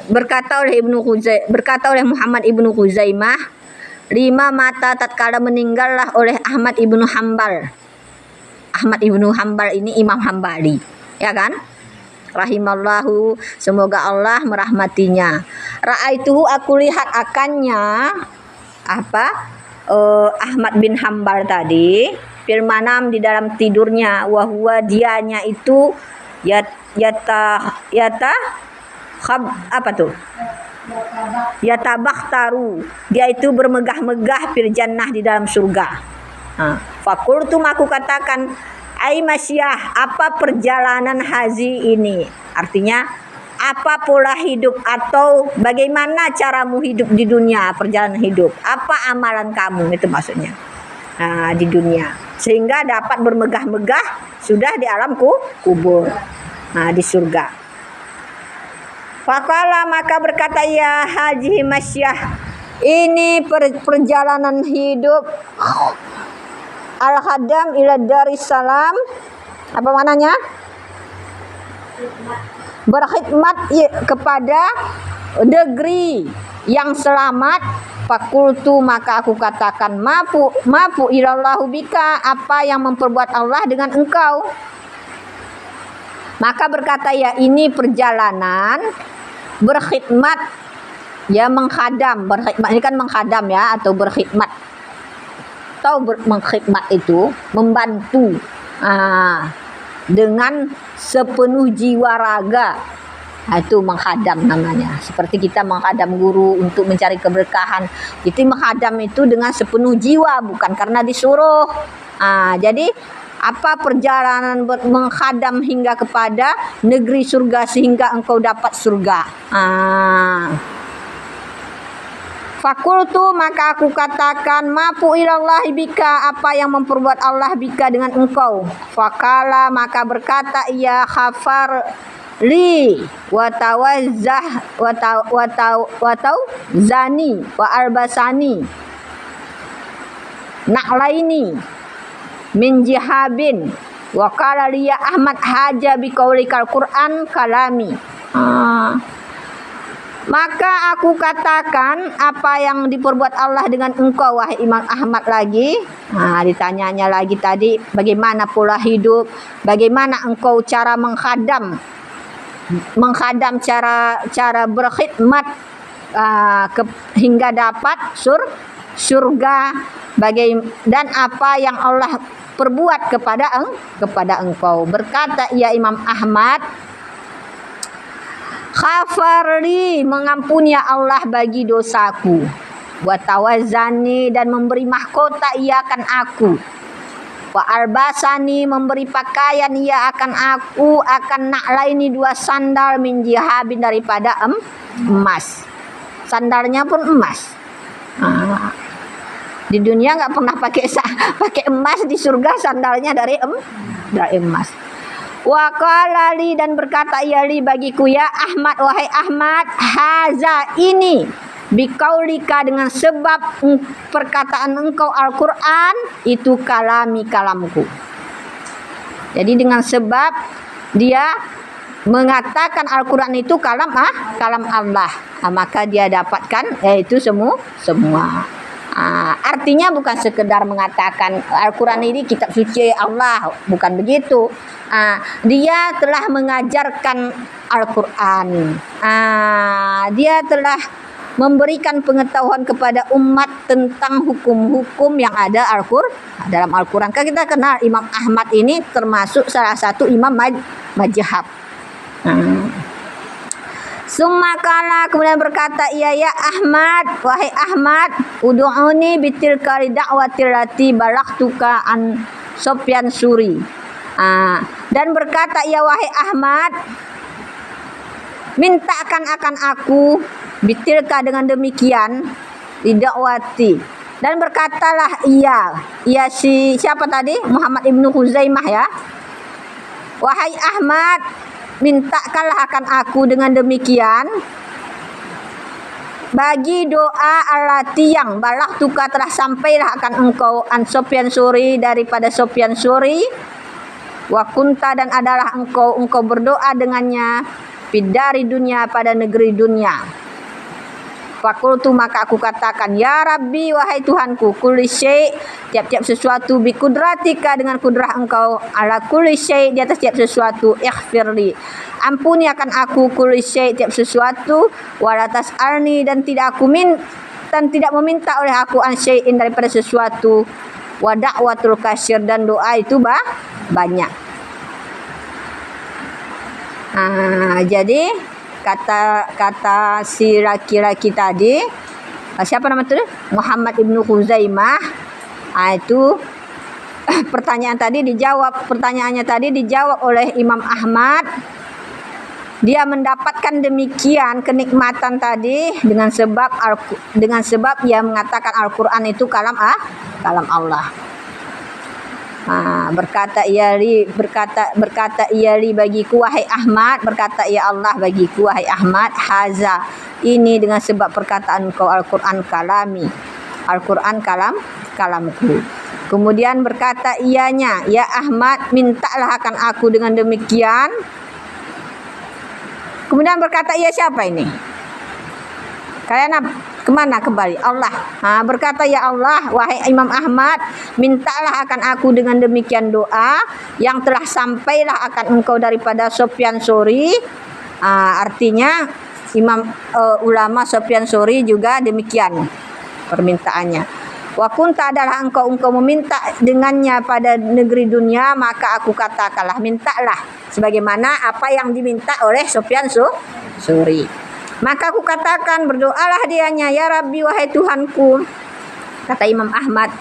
Berkata oleh Muhammad ibnu Khuzaimah, 5 mata tatkala meninggallah oleh Ahmad ibnu Hambal. Ahmad ibnu Hambal ini Imam Hambali, ya kan? Rahimallahu, semoga Allah merahmatinya. Ra'aituhu, aku lihat akannya Ahmad bin Hambal tadi fil manam, di dalam tidurnya, wahwa dianya itu yatabakhtaru, dia itu bermegah-megah fil jannah, di dalam surga. Fakultum, aku katakan, ai masyah, apa perjalanan haji ini? Artinya apa pola hidup atau bagaimana caramu hidup di dunia, perjalanan hidup, apa amalan kamu, itu maksudnya di dunia, sehingga dapat bermegah-megah sudah di alam kubur, di surga. Faqala, maka berkata ya haji masyah, ini perjalanan hidup al-hadam ila darissalam, apa maknanya? Berkhidmat kepada negeri yang selamat. Fakultu, maka aku katakan, mafu ilallahu bika, apa yang memperbuat Allah dengan engkau? Maka berkata ya, ini perjalanan berkhidmat, ya menghadam. Berkhidmat ini kan menghadam ya, atau berkhidmat. Mengkhidmat itu membantu dengan sepenuh jiwa raga, itu menghadam namanya. Seperti kita menghadam guru untuk mencari keberkahan, itu menghadam itu dengan sepenuh jiwa, bukan karena disuruh. Jadi apa perjalanan menghadam hingga kepada negeri surga, sehingga engkau dapat surga. Fakultu, maka aku katakan, mafu ilallahi bika, apa yang memperbuat Allah bika dengan engkau? Fakala, maka berkata ia, khafar li watau zani wa albasani na'laini min jihabin wa qala li ya Ahmad haja bi qaulikal Qur'an kalami. Maka aku katakan, apa yang diperbuat Allah dengan engkau wahai Imam Ahmad lagi? Ditanyanya lagi tadi, bagaimana pola hidup, bagaimana engkau cara menghadam cara berkhidmat hingga dapat surga, dan apa yang Allah perbuat kepada engkau. Berkata ya Imam Ahmad, khafarli, mengampuni Allah bagi dosaku, wa tawazani, dan memberi mahkota ia akan aku, wa albasani, memberi pakaian ia akan aku, akan na'laini 2 sandal min jihabin, daripada emas. Sandalnya pun emas. Di dunia nggak pernah pakai emas, di surga sandalnya dari emas. Wa qala li, dan berkata ia li bagiku, ya Ahmad, wahai Ahmad, haza ini, bikaulika, dengan sebab perkataan engkau Al-Quran, itu kalamku. Jadi dengan sebab dia mengatakan Al-Quran itu kalam Allah, maka dia dapatkan itu semua. Artinya bukan sekedar mengatakan Al-Quran ini kitab suci Allah, bukan begitu. Dia telah mengajarkan Al-Quran. Dia telah memberikan pengetahuan kepada umat tentang hukum-hukum yang ada dalam Al-Quran. Kan kita kenal Imam Ahmad ini termasuk salah satu imam mazhab. Summakala, kemudian berkata ia, ya Ahmad, wahai Ahmad, ud'uni bitilka da'watil lati balaghtuka an Sufyan Suri. Dan berkata ia, wahai Ahmad, mintakan akan aku bitilka, dengan demikian, didakwati. Dan berkatalah ia si siapa tadi? Muhammad ibnu Khuzaimah, ya. Wahai Ahmad, mintakanlah akan aku dengan demikian bagi doa alati yang balaghtuka, telah sampailah akan engkau an Sufyan Suri, daripada Sufyan Suri, Wa kunta dan adalah engkau berdoa dengannya fid dari dunia pada negeri dunia. Fakultu maka aku katakan, ya Rabbi wahai Tuhanku, kulli syai' tiap-tiap sesuatu bi kudratika dengan kudrah engkau, ala kulli syai' di atas tiap sesuatu, ighfirli ampuni akan aku, kulli syai' tiap sesuatu, wala tas'alni dan tidak meminta oleh aku an syai'in daripada sesuatu, wa da'watul kasyir dan doa itu banyak. Jadi kata si laki-laki tadi, siapa nama itu? Muhammad ibnu Khuzaimah. Itu pertanyaannya tadi dijawab oleh Imam Ahmad. Dia mendapatkan demikian kenikmatan tadi dengan sebab ia mengatakan Al-Qur'an itu kalam Allah. Berkata ia li bagiku wahai Ahmad, berkata ya Allah bagiku wahai Ahmad, haza ini dengan sebab perkataan engkau Al-Qur'an kalami, Al-Qur'an kalamku. Kemudian berkata ianya, ya Ahmad mintalah akan aku dengan demikian. Kemudian berkata ia siapa ini? Kalian kemana kembali? Allah. Berkata ya Allah, wahai Imam Ahmad, mintalah akan aku dengan demikian doa yang telah sampailah akan engkau daripada Sufyan Tsauri. Artinya ulama Sufyan Tsauri juga demikian permintaannya. Wa kunta adalah engkau meminta dengannya pada negeri dunia, maka aku katakanlah mintalah sebagaimana apa yang diminta oleh Sufyan Tsauri. Maka aku katakan berdoalah dianya, ya Rabbi wahai Tuhanku, kata Imam Ahmad,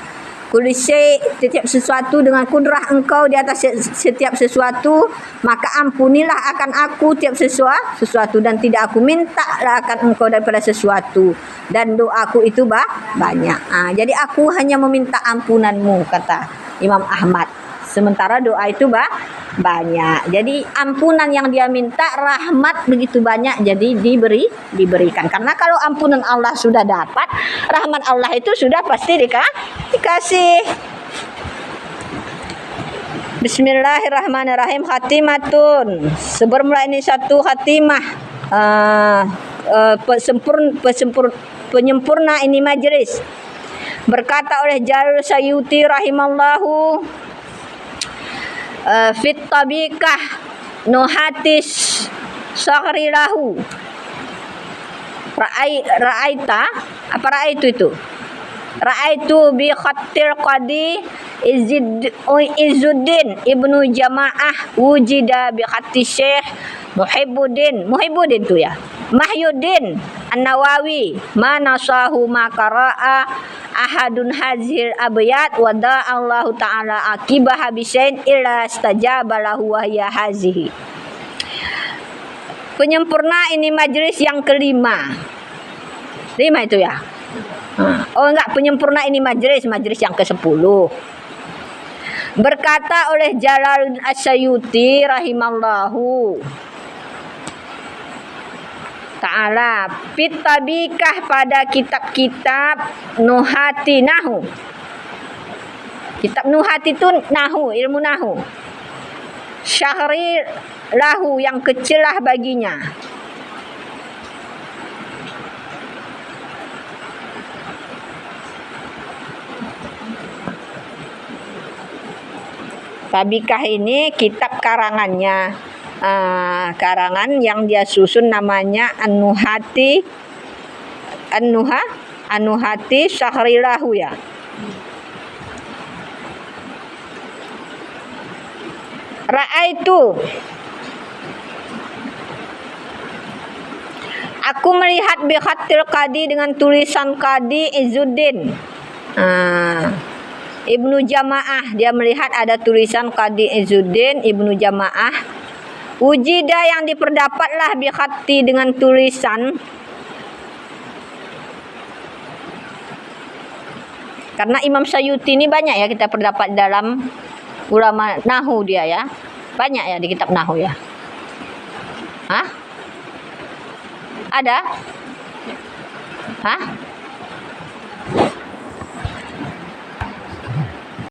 kulli syai' setiap sesuatu dengan kudrah engkau di atas setiap sesuatu, maka ampunilah akan aku tiap sesuatu dan tidak aku mintalah akan engkau daripada sesuatu, dan doaku itu banyak. Jadi aku hanya meminta ampunanmu, kata Imam Ahmad, sementara doa itu banyak. Jadi ampunan yang dia minta, rahmat begitu banyak, jadi diberikan. Karena kalau ampunan Allah sudah dapat, rahmat Allah itu sudah pasti dikasih. Bismillahirrahmanirrahim. Khatimatun. Sebelum mulai ini satu khatimah, penyempurna ini majlis. Berkata oleh Jalal Sayuti rahimallahu, fit tabiqah nuhatis saghrilahu ra'aitu bi khattil qadi Izzuddin ibnu Jamaah wujida bi khatti Syekh Muhibbuddin tu ya Mahyuddin An-Nawawi manasahu makara'a ahadun hazil abyat wa da'allahu ta'ala akibah bisain illa stajaba lahu wa hiya hazihi. Penyempurna ini majlis yang kelima. 5 itu ya. Oh enggak, penyempurna ini majlis yang ke-10. Berkata oleh Jalal As-Sayuti rahimallahu ta'ala, pitabikah pada kitab-kitab nuhati nahu. Kitab nuhati itu nahu, ilmu nahu. Syahri lahu yang kecil lah baginya. Tabikah ini kitab karangannya. Karangan yang dia susun namanya An-Nuhati Syahrilahu ya. Ra'aitu, aku melihat bi khatil qadi dengan tulisan Qadi Izzuddin Ibnu Jamaah, dia melihat ada tulisan Qadi Izzuddin Ibnu Jamaah. Wujida yang diperdapatlah bi khatti dengan tulisan, karena Imam Sayuti ini banyak ya kita perdapat dalam ulama nahu dia ya, banyak ya di kitab nahu ya. Ada?